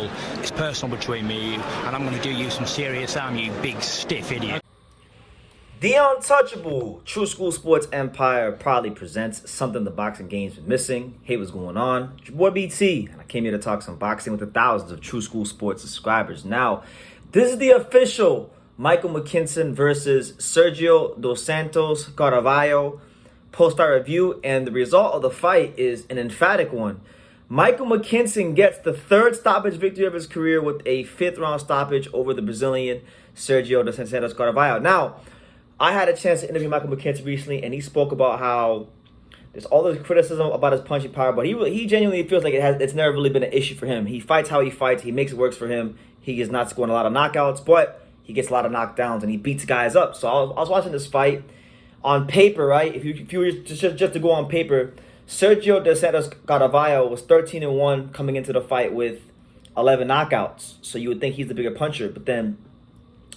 foul. It's personal between me and you, and I'm going to do you some serious harm, you big stiff idiot. The Untouchable True School Sports Empire proudly presents something the boxing game's been missing. Hey, what's going on? It's your boy BT, and I came here to talk some boxing with the thousands of True School Sports subscribers. Now, this is the official Michael McKinson versus Sergio Dos Santos Carvalho post-fight review, and the result of the fight is an emphatic one. Michael McKinson gets the third stoppage victory of his career with a fifth-round stoppage over the Brazilian Sergio Dos Santos Carvalho. Now, I had a chance to interview Michael McKinson recently, and he spoke about how there's all this criticism about his punching power, but he genuinely feels like it's never really been an issue for him. He fights how he fights. He makes it works for him. He is not scoring a lot of knockouts, but he gets a lot of knockdowns, and he beats guys up. So I was watching this fight on paper, right? If you were just to go on paper, Sergio Dos Santos Carvalho was 13-1 coming into the fight with 11 knockouts. So you would think he's the bigger puncher, but then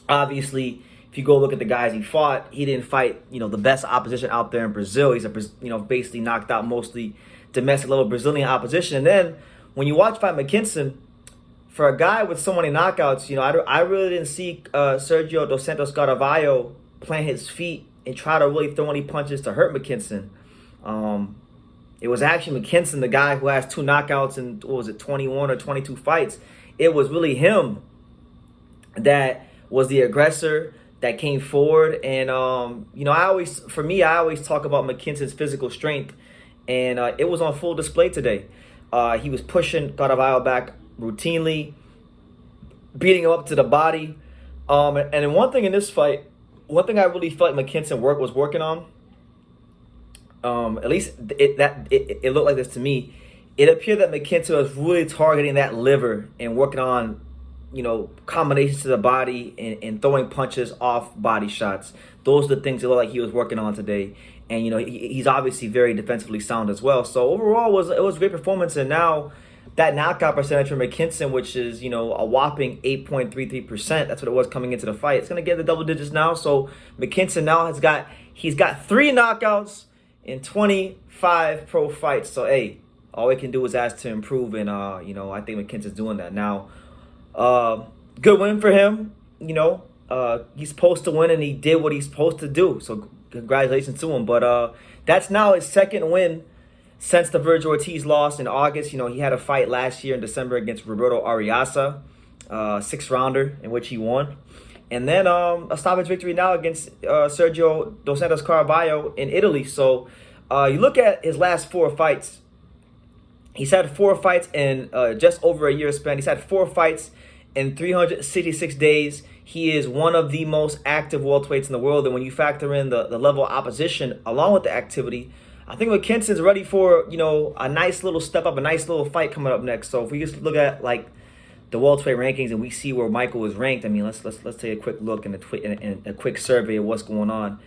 obviously, if you go look at the guys he fought, he didn't fight, the best opposition out there in Brazil. He's basically knocked out mostly domestic level Brazilian opposition. And then when you watch fight McKinson, for a guy with so many knockouts, I really didn't see Sergio Dos Santos Carvalho plant his feet and try to really throw any punches to hurt McKinson. It was actually McKinson, the guy who has 2 knockouts in, 21 or 22 fights. It was really him that was the aggressor, that came forward. And I always talk about McKinson's physical strength, and it was on full display today. He was pushing Carvalho back routinely, beating him up to the body. And one thing in this fight, one thing I really felt like McKinson was working on, at least it looked like this to me. It appeared that McKinson was really targeting that liver and working on combinations to the body and throwing punches off body shots. Those are the things it looked like he was working on today. And, he's obviously very defensively sound as well. So overall, it was a great performance. And now that knockout percentage for McKinson, which is, a whopping 8.33%, that's what it was coming into the fight. It's going to get the double digits now. So McKinson now he's got 3 knockouts in 25 pro fights. So, hey, all we can do is ask to improve. And, I think McKinson's doing that now. Good win for him. He's supposed to win, and he did what he's supposed to do. So congratulations to him. But that's now his second win since the Vergil Ortiz loss in August. He had a fight last year in December against Roberto Ariasa, 6-rounder in which he won. And then a stoppage victory now against Sergio Dos Santos Carvalho in Italy. So you look at his last 4 fights. He's had 4 fights in just over a year span. He's had 4 fights in 366 days. He is one of the most active welterweights in the world. And when you factor in the level of opposition along with the activity, I think McKinson's ready for, a nice little step up, a nice little fight coming up next. So if we just look at the welterweight rankings and we see where Michael is ranked, let's take a quick look and a quick survey of what's going on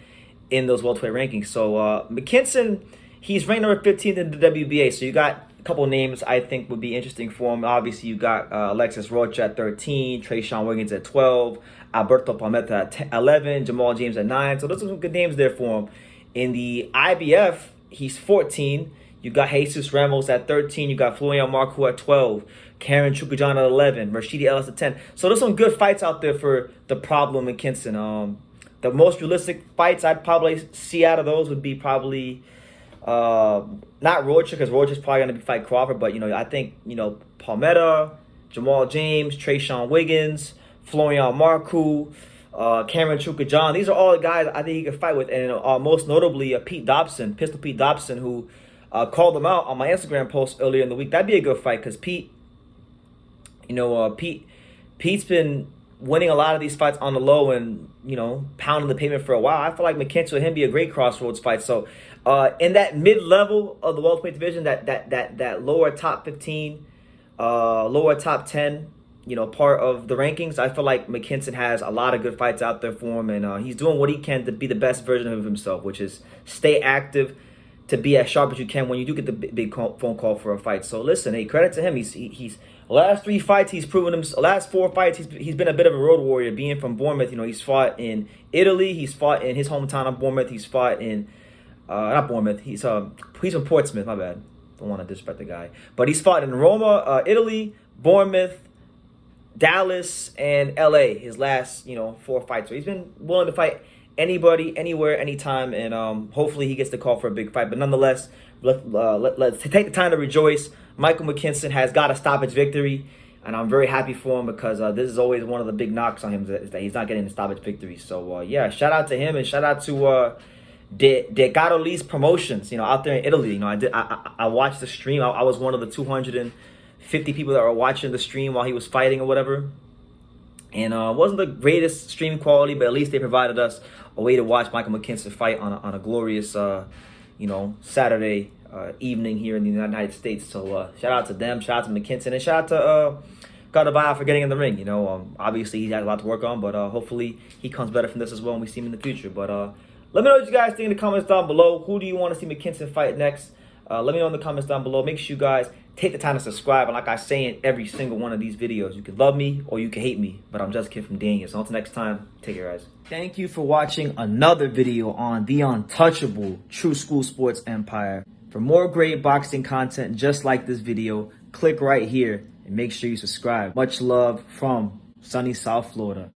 in those welterweight rankings. So McKinson, he's ranked number 15 in the WBA. So you got a couple names I think would be interesting for him. Obviously, you got Alexis Rocha at 13, Tre'Sean Wiggins at 12, Alberto Palmetta at 11, Jamal James at 9. So those are some good names there for him. In the IBF, he's 14. You got Jesus Ramos at 13. You got Florian Marku at 12. Karen Chukajan at 11. Rashidi Ellis at 10. So there's some good fights out there for the problem McKinson. The most realistic fights I'd probably see out of those would be probably not Rocha, because Rocha's probably going to fight Crawford, but I think Palmetta, Jamal James, Tre'Sean Wiggins, Florian Marku, Cameron Chukajan. These are all the guys I think he could fight with, and most notably Pistol Pete Dobson, who called him out on my Instagram post earlier in the week. That'd be a good fight because Pete's been winning a lot of these fights on the low and pounding the pavement for a while. I feel like McKinson and him be a great crossroads fight. So in that mid-level of the welterweight division, that lower top 15, lower top 10, part of the rankings, I feel like McKinson has a lot of good fights out there for him, and he's doing what he can to be the best version of himself, which is stay active, to be as sharp as you can when you do get the big phone call for a fight. So listen, hey, credit to him. He's last 3 fights he's proven him. Last 4 fights he's been a bit of a road warrior. Being from Bournemouth, he's fought in Italy. He's fought in his hometown of Bournemouth. He's fought in not Bournemouth. He's from Portsmouth. My bad. Don't want to disrespect the guy, but he's fought in Roma, Italy, Bournemouth, Dallas and LA, his last, 4 fights. So he's been willing to fight anybody, anywhere, anytime, and hopefully he gets the call for a big fight. But nonetheless, let's take the time to rejoice. Michael McKinson has got a stoppage victory, and I'm very happy for him because this is always one of the big knocks on him is that he's not getting the stoppage victory. So yeah, shout out to him and shout out to De Caroli's Promotions, out there in Italy. I watched the stream. I was one of the 250 people that were watching the stream while he was fighting or whatever. And it wasn't the greatest stream quality, but at least they provided us a way to watch Michael McKinson fight on a glorious, Saturday evening here in the United States. So shout out to them, shout out to McKinson, and shout out to Carvalho for getting in the ring. Obviously he has a lot to work on, but hopefully he comes better from this as well, and we see him in the future. But let me know what you guys think in the comments down below. Who do you want to see McKinson fight next? Let me know in the comments down below. Make sure you guys take the time to subscribe. And like I say in every single one of these videos, you can love me or you can hate me, but I'm just a kid from Daniel. So until next time, take care, guys. Thank you for watching another video on the untouchable True School Sports Empire. For more great boxing content just like this video, click right here and make sure you subscribe. Much love from sunny South Florida.